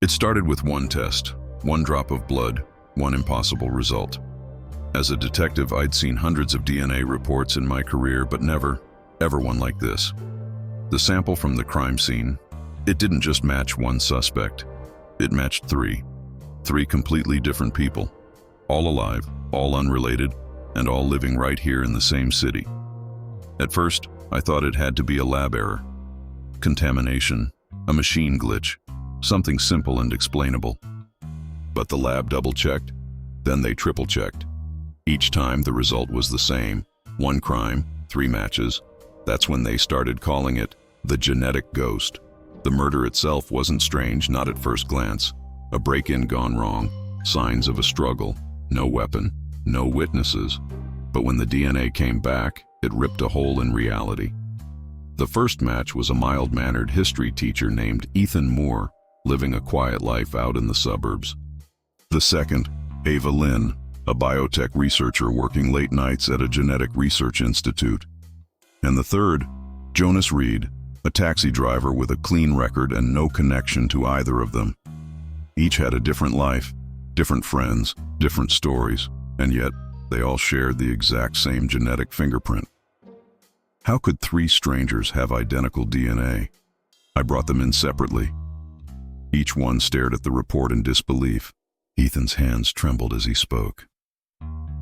It started with one test, one drop of blood, one impossible result. As a detective, I'd seen hundreds of DNA reports in my career, but never, ever one like this. The sample from the crime scene, it didn't just match one suspect. It matched three completely different people, all alive, all unrelated, and all living right here in the same city. At first, I thought it had to be a lab error. Contamination, a machine glitch, something simple and explainable. But the lab double-checked, then they triple-checked. Each time the result was the same, one crime, three matches. That's when they started calling it the genetic ghost. The murder itself wasn't strange, not at first glance. A break-in gone wrong, signs of a struggle, no weapon, no witnesses. But when the DNA came back, it ripped a hole in reality. The first match was a mild-mannered history teacher named Ethan Moore, living a quiet life out in the suburbs. The second, Ava Lynn, a biotech researcher working late nights at a genetic research institute. And the third, Jonas Reed, a taxi driver with a clean record and no connection to either of them. Each had a different life, different friends, different stories, and yet they all shared the exact same genetic fingerprint. How could three strangers have identical DNA? I brought them in separately. Each one stared at the report in disbelief. Ethan's hands trembled as he spoke.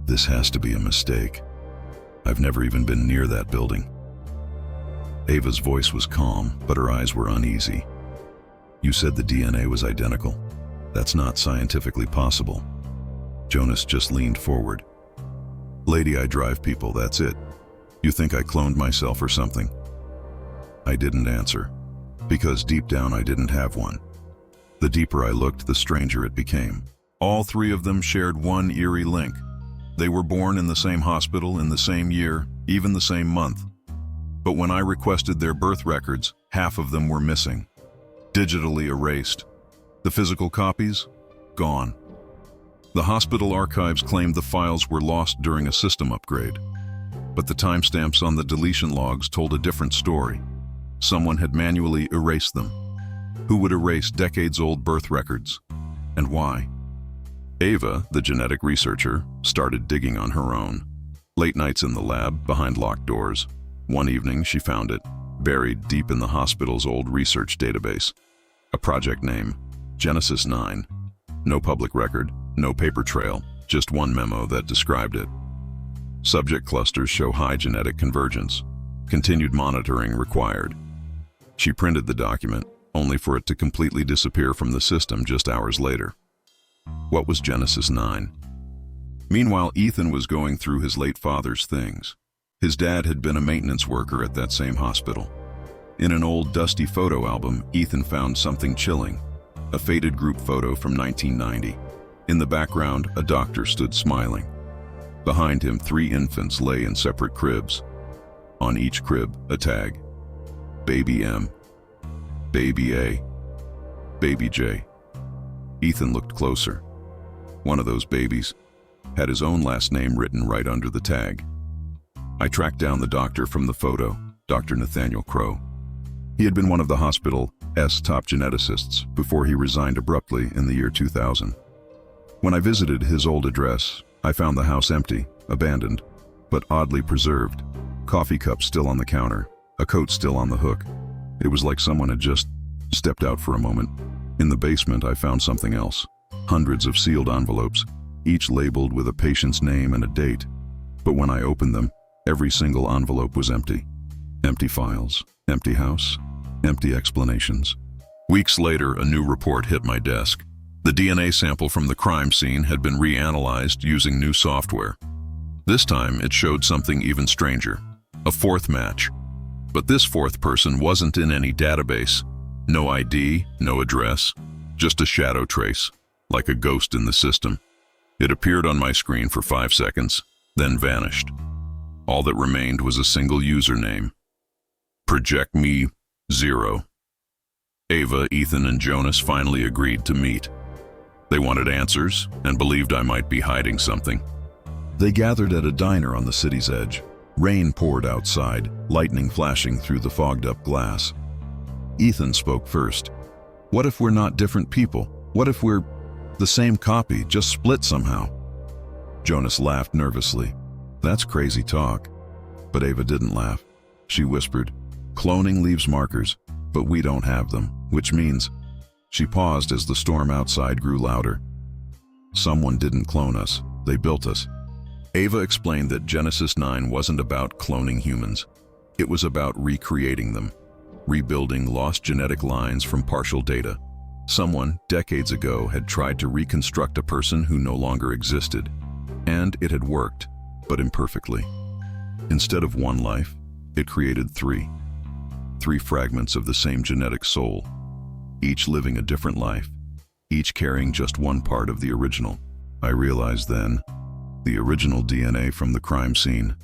This has to be a mistake. I've never even been near that building. Ava's voice was calm, but her eyes were uneasy. You said the DNA was identical. That's not scientifically possible. Jonas just leaned forward. Lady, I drive people, that's it. You think I cloned myself or something? I didn't answer, because deep down I didn't have one. The deeper I looked, the stranger it became. All three of them shared one eerie link. They were born in the same hospital in the same year, even the same month. But when I requested their birth records, half of them were missing, digitally erased. The physical copies? Gone. The hospital archives claimed the files were lost during a system upgrade. But the timestamps on the deletion logs told a different story. Someone had manually erased them. Who would erase decades-old birth records? And why? Ava, the genetic researcher, started digging on her own. Late nights in the lab, behind locked doors. One evening, she found it, buried deep in the hospital's old research database. A project name, Genesis 9. No public record, no paper trail, just one memo that described it. Subject clusters show high genetic convergence. Continued monitoring required. She printed the document, only for it to completely disappear from the system just hours later. What was Genesis 9? Meanwhile, Ethan was going through his late father's things. His dad had been a maintenance worker at that same hospital. In an old, dusty photo album, Ethan found something chilling. A faded group photo from 1990. In the background, a doctor stood smiling. Behind him, 3 infants lay in separate cribs. On each crib, a tag. Baby M. Baby A. Baby J. Ethan looked closer. One of those babies had his own last name written right under the tag. I tracked down the doctor from the photo, Dr. Nathaniel Crow. He had been one of the hospital's top geneticists before he resigned abruptly in the year 2000. When I visited his old address, I found the house empty, abandoned, but oddly preserved. Coffee cups still on the counter, a coat still on the hook. It was like someone had just stepped out for a moment. In the basement, I found something else. Hundreds of sealed envelopes, each labeled with a patient's name and a date. But when I opened them, every single envelope was empty. Empty files, empty house, empty explanations. Weeks later, a new report hit my desk. The DNA sample from the crime scene had been reanalyzed using new software. This time, it showed something even stranger. A fourth match. But this fourth person wasn't in any database. No ID, no address, just a shadow trace, like a ghost in the system. It appeared on my screen for 5 seconds, then vanished. All that remained was a single username. Project Me 0. Ava, Ethan, and Jonas finally agreed to meet. They wanted answers and believed I might be hiding something. They gathered at a diner on the city's edge. Rain poured outside, lightning flashing through the fogged-up glass. Ethan spoke first. What if we're not different people? What if we're the same copy, just split somehow? Jonas laughed nervously. That's crazy talk. But Ava didn't laugh. She whispered, cloning leaves markers, but we don't have them, which means... She paused as the storm outside grew louder. Someone didn't clone us, they built us. Ava explained that Genesis 9 wasn't about cloning humans. It was about recreating them, rebuilding lost genetic lines from partial data. Someone, decades ago, had tried to reconstruct a person who no longer existed. And it had worked, but imperfectly. Instead of one life, it created three. Three fragments of the same genetic soul, each living a different life, each carrying just one part of the original. I realized then, the original DNA from the crime scene,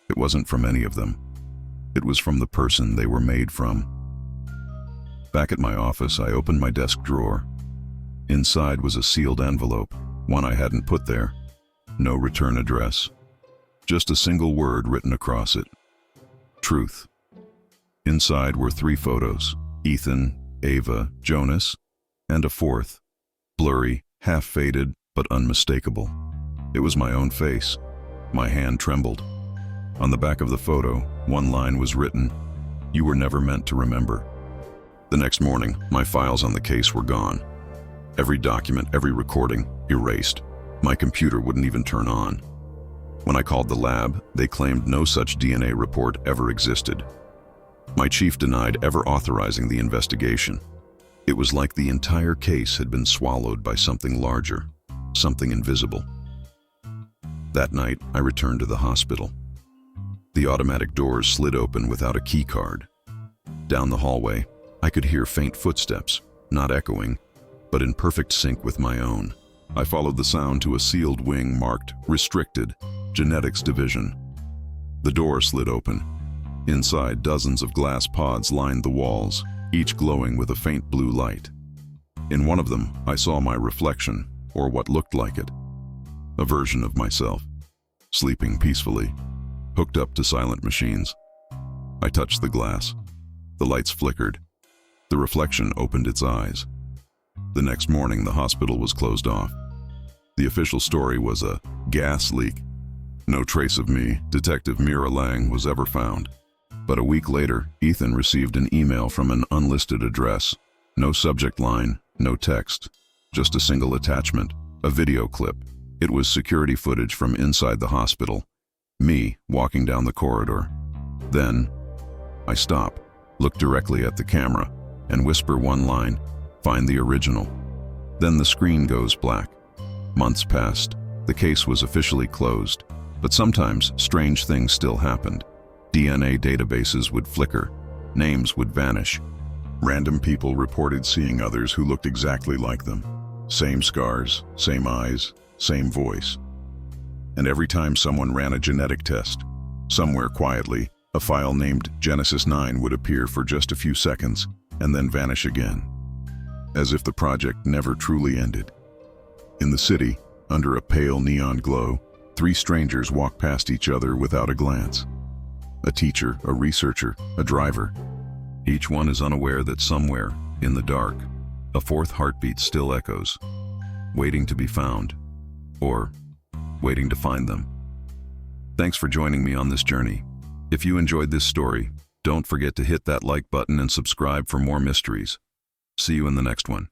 it wasn't from any of them. It was from the person they were made from. Back at my office, I opened my desk drawer. Inside was a sealed envelope, one I hadn't put there. No return address. Just a single word written across it. Truth. Inside were 3 photos, Ethan, Ava, Jonas, and a 4th, blurry, half-faded, but unmistakable. It was my own face. My hand trembled. On the back of the photo, one line was written, "You were never meant to remember." The next morning, my files on the case were gone. Every document, every recording, erased. My computer wouldn't even turn on. When I called the lab, they claimed no such DNA report ever existed. My chief denied ever authorizing the investigation. It was like the entire case had been swallowed by something larger, something invisible. That night, I returned to the hospital. The automatic doors slid open without a key card. Down the hallway, I could hear faint footsteps, not echoing, but in perfect sync with my own. I followed the sound to a sealed wing marked Restricted, Genetics Division. The door slid open. Inside, dozens of glass pods lined the walls, each glowing with a faint blue light. In one of them, I saw my reflection, or what looked like it. A version of myself, sleeping peacefully, hooked up to silent machines. I touched the glass. The lights flickered. The reflection opened its eyes. The next morning, the hospital was closed off. The official story was a gas leak. No trace of me, Detective Mira Lang, was ever found. But a week later, Ethan received an email from an unlisted address. No subject line, no text, just a single attachment, a video clip. It was security footage from inside the hospital. Me walking down the corridor. Then, I stop, look directly at the camera, and whisper one line, "Find the original." Then the screen goes black. Months passed. The case was officially closed. But sometimes strange things still happened. DNA databases would flicker. Names would vanish. Random people reported seeing others who looked exactly like them. Same scars, same eyes, same voice. And every time someone ran a genetic test, somewhere quietly, a file named Genesis 9 would appear for just a few seconds and then vanish again. As if the project never truly ended. In the city, under a pale neon glow, 3 strangers walked past each other without a glance. A teacher, a researcher, a driver. Each one is unaware that somewhere, in the dark, a 4th heartbeat still echoes, waiting to be found, or waiting to find them. Thanks for joining me on this journey. If you enjoyed this story, don't forget to hit that like button and subscribe for more mysteries. See you in the next one.